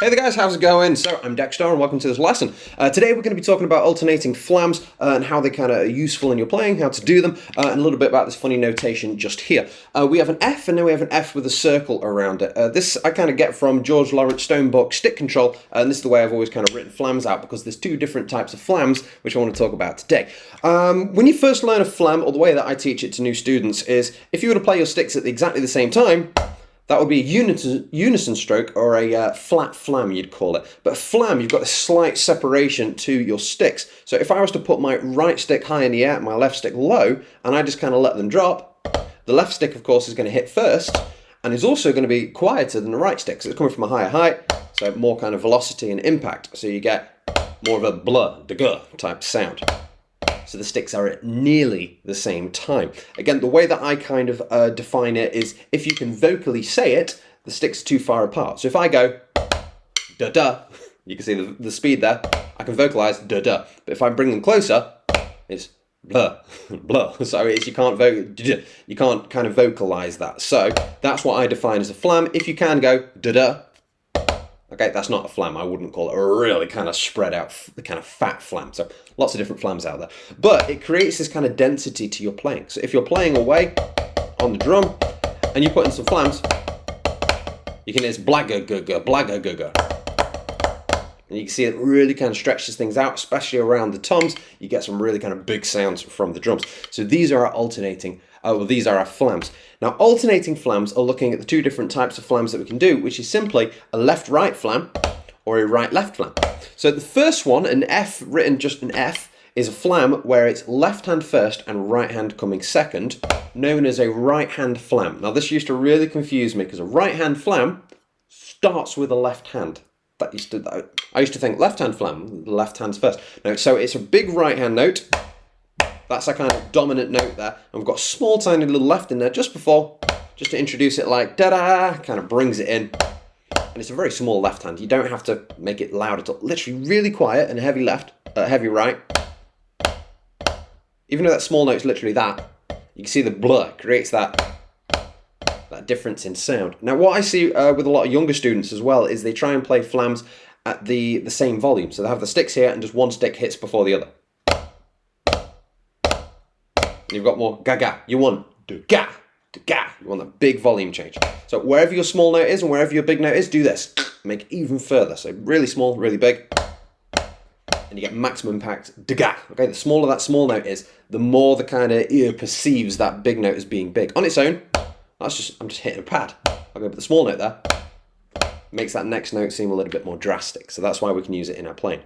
Hey there guys, how's it going? So I'm Dexter and welcome to this lesson. Today we're going to be talking about alternating flams and how they kind of are useful in your playing, how to do them, and a little bit about this funny notation just here. We have an F and then we have an F with a circle around it. This I kind of get from George Lawrence Stone book Stick Control, and this is the way I've always kind of written flams out because there's two different types of flams which I want to talk about today. When you first learn a flam, or the way that I teach it to new students is, if you were to play your sticks at exactly the same time, that would be a unison stroke, or a flat flam, you'd call it. But a flam, you've got a slight separation to your sticks. So if I was to put my right stick high in the air, my left stick low, and I just kind of let them drop, the left stick, of course, is going to hit first, and is also going to be quieter than the right stick, so it's coming from a higher height, so more kind of velocity and impact. So you get more of a blah, da type sound. So the sticks are at nearly the same time. Again, the way that I kind of define it is, if you can vocally say it, the sticks are too far apart. So if I go da-da, you can see the speed there, I can vocalize da-da. But if I bring them closer, it's blah, blah. So it's, you can't kind of vocalize that. So that's what I define as a flam. If you can go da-da, okay, that's not a flam. I wouldn't call it a really kind of spread out, the kind of fat flam. So lots of different flams out there. But it creates this kind of density to your playing. So if you're playing away on the drum and you put in some flams, you can hear this blagga-gugga, blagga-gugga. And you can see it really kind of stretches things out, especially around the toms. You get some really kind of big sounds from the drums. So these are our alternating, these are our flams. Now, alternating flams are looking at the two different types of flams that we can do, which is simply a left-right flam or a right-left flam. So the first one, an F, written just an F, is a flam where it's left hand first and right hand coming second, known as a right hand flam. Now, this used to really confuse me because a right hand flam starts with a left hand. I used to think left hand flam, the left hand's first. No, so it's a big right hand note. That's a kind of dominant note there. And we've got a small tiny little left in there just before, just to introduce it like da-da, kind of brings it in. And it's a very small left hand. You don't have to make it loud at all. Literally really quiet and heavy left, heavy right. Even though that small note's literally that, you can see the blur creates that difference in sound. Now what I see with a lot of younger students as well is they try and play flams at the same volume. So they have the sticks here and just one stick hits before the other. You've got more ga-ga. You want da-ga, da-ga. You want that big volume change. So wherever your small note is and wherever your big note is, do this. Make it even further. So really small, really big. And you get maximum impact, da-ga. Okay, the smaller that small note is, the more the kind of ear perceives that big note as being big. On its own, I'm just hitting a pad. Okay, but the small note there makes that next note seem a little bit more drastic. So that's why we can use it in our playing.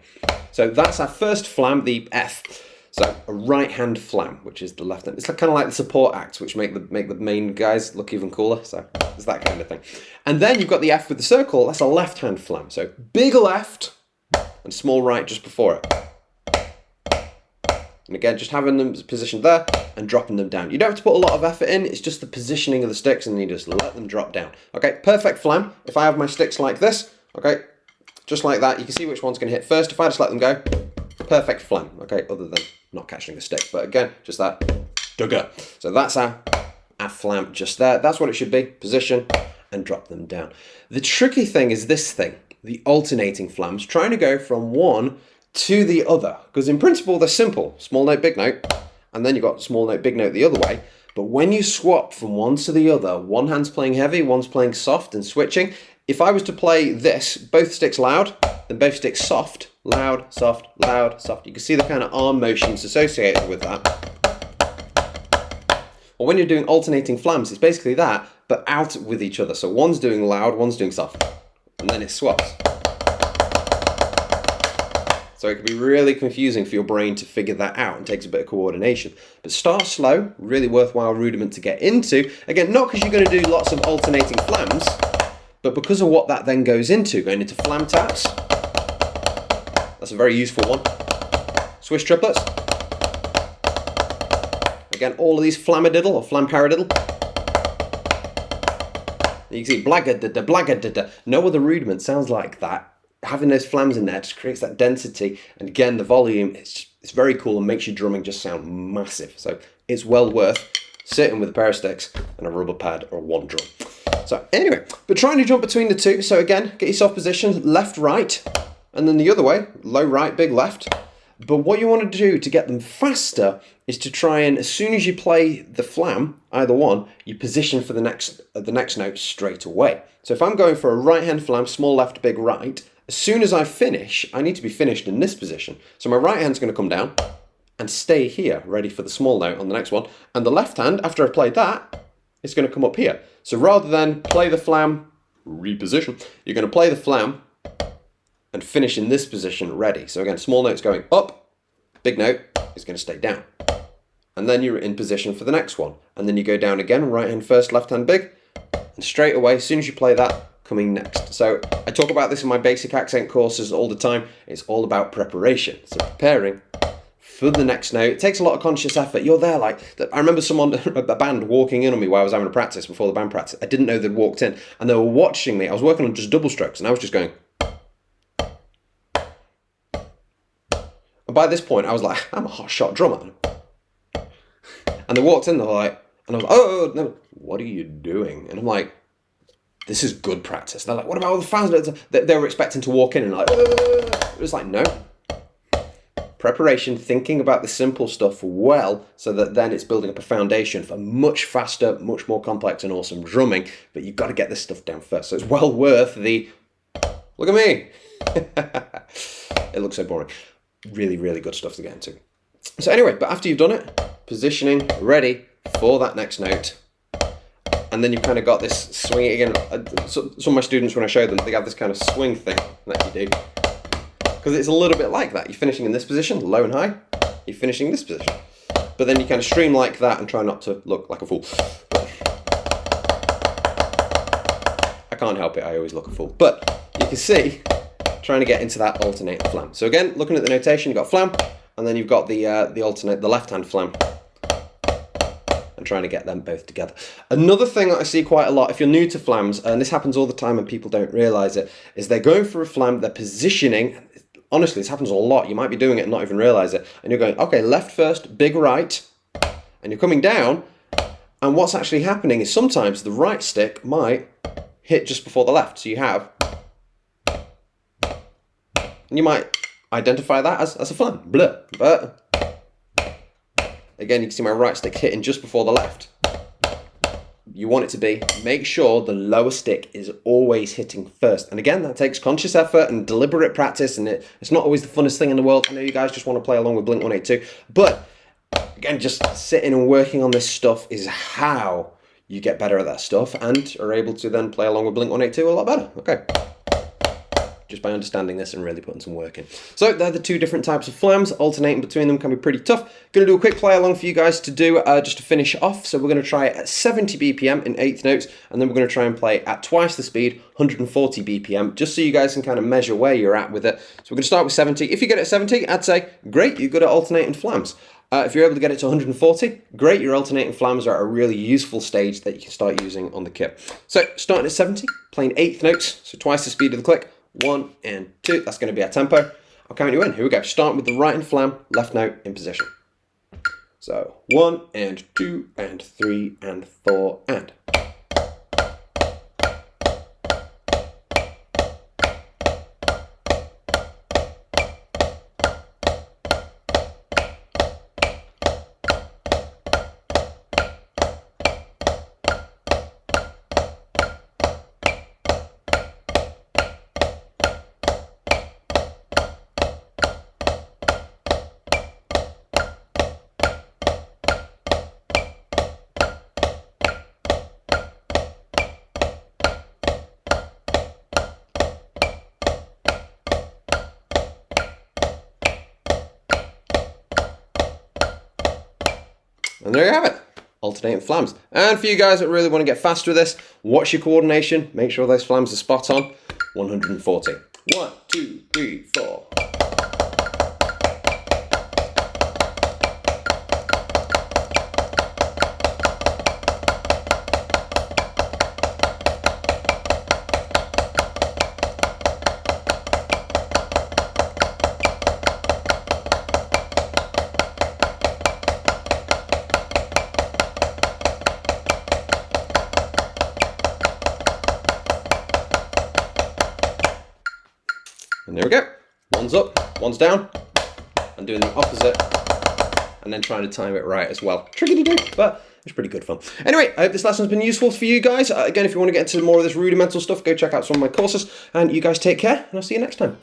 So that's our first flam, the F. So a right hand flam, which is the left hand. It's kind of like the support acts, which make the main guys look even cooler. So it's that kind of thing. And then you've got the F with the circle. That's a left hand flam. So big left and small right just before it. And again, just having them positioned there and dropping them down. You don't have to put a lot of effort in. It's just the positioning of the sticks, and you just let them drop down. Okay, perfect flam. If I have my sticks like this, okay, just like that, you can see which one's going to hit first. If I just let them go, perfect flam. Okay, other than not catching the stick, but again, just that dugga. So that's our flam just there. That's what it should be. Position and drop them down. The tricky thing is this thing, the alternating flams, trying to go from one to the other, because in principle they're simple. Small note, big note, and then you've got small note, big note the other way. But when you swap from one to the other, one hand's playing heavy, one's playing soft and switching. If I was to play this, both sticks loud, then both sticks soft, loud, soft, loud, soft. You can see the kind of arm motions associated with that. Well, when you're doing alternating flams, it's basically that, but out with each other. So one's doing loud, one's doing soft, and then it swaps. So it can be really confusing for your brain to figure that out, and takes a bit of coordination. But start slow, really worthwhile rudiment to get into. Again, not because you're going to do lots of alternating flams, but because of what that then goes into, going into flam taps. That's a very useful one. Swiss triplets. Again, all of these flamadiddle or flam paradiddle. You can see blagga-da-da, blagga-da-da. No other rudiment sounds like that. Having those flams in there just creates that density, and again the volume, it's very cool and makes your drumming just sound massive. So it's well worth sitting with a pair of sticks and a rubber pad or one drum. So anyway, but trying to jump between the two. So again, get yourself positioned left, right, and then the other way, low right, big left. But what you want to do to get them faster is to try and, as soon as you play the flam, either one, you position for the next note straight away. So if I'm going for a right hand flam, small left, big right, as soon as I finish, I need to be finished in this position. So my right hand's going to come down and stay here, ready for the small note on the next one. And the left hand, after I've played that, is going to come up here. So rather than play the flam, reposition, you're going to play the flam and finish in this position ready. So again, small note's going up, big note is going to stay down. And then you're in position for the next one. And then you go down again, right hand first, left hand big, and straight away, as soon as you play that, coming next. So I talk about this in my basic accent courses all the time. It's all about preparation. So preparing for the next note. It takes a lot of conscious effort. You're there like, I remember someone, a band walking in on me while I was having a practice before the band practice. I didn't know they'd walked in and they were watching me. I was working on just double strokes and I was just going. And by this point I was like, I'm a hot shot drummer. And they walked in, they were like, and I was like, oh, no, what are you doing? And I'm like, this is good practice. They're like, what about all the fans? They were expecting to walk in and like, it was like, no. Preparation, thinking about the simple stuff well, so that then it's building up a foundation for much faster, much more complex and awesome drumming. But you've got to get this stuff down first. So it's well worth the, look at me. It looks so boring. Really, really good stuff to get into. So anyway, but after you've done it, positioning, ready for that next note. And then you've kind of got this swing again. Some of my students, when I show them, they have this kind of swing thing that you do. Because it's a little bit like that. You're finishing in this position, low and high. You're finishing in this position. But then you kind of stream like that and try not to look like a fool. I can't help it, I always look a fool. But you can see, trying to get into that alternating flam. So again, looking at the notation, you've got flam, and then you've got the left-hand flam. And trying to get them both together. Another thing that I see quite a lot, if you're new to flams, and this happens all the time and people don't realise it, is they're going for a flam, they're positioning. Honestly, this happens a lot. You might be doing it and not even realise it. And you're going, okay, left first, big right, and you're coming down. And what's actually happening is sometimes the right stick might hit just before the left. So you have, and you might identify that as a flam, blah. But again, you can see my right stick hitting just before the left. You want it to be, make sure the lower stick is always hitting first. And again, that takes conscious effort and deliberate practice, and it's not always the funnest thing in the world. I know you guys just want to play along with Blink 182, but again, just sitting and working on this stuff is how you get better at that stuff and are able to then play along with Blink 182 a lot better. Okay. Just by understanding this and really putting some work in. So they're the two different types of flams. Alternating between them can be pretty tough. Going to do a quick play along for you guys to do just to finish off. So we're going to try it at 70 BPM in eighth notes, and then we're going to try and play at twice the speed, 140 BPM, just so you guys can kind of measure where you're at with it. So we're going to start with 70. If you get it at 70, I'd say, great, you're good at alternating flams. If you're able to get it to 140, great, your alternating flams are at a really useful stage that you can start using on the kit. So starting at 70, playing eighth notes, so twice the speed of the click. 1 and 2, that's going to be our tempo. I'll count you in. Here we go. Start with the right hand flam, left note in position. So 1 and 2 and 3 and 4 and. And there you have it, alternating flams. And for you guys that really want to get faster with this, watch your coordination, make sure those flams are spot on, 140. 1, 2, 3, 4. And there we go. One's up, one's down, and doing the opposite, and then trying to time it right as well. Tricky to do, but it's pretty good fun. Anyway, I hope this lesson's been useful for you guys. Again, if you want to get into more of this rudimental stuff, go check out some of my courses, and you guys take care, and I'll see you next time.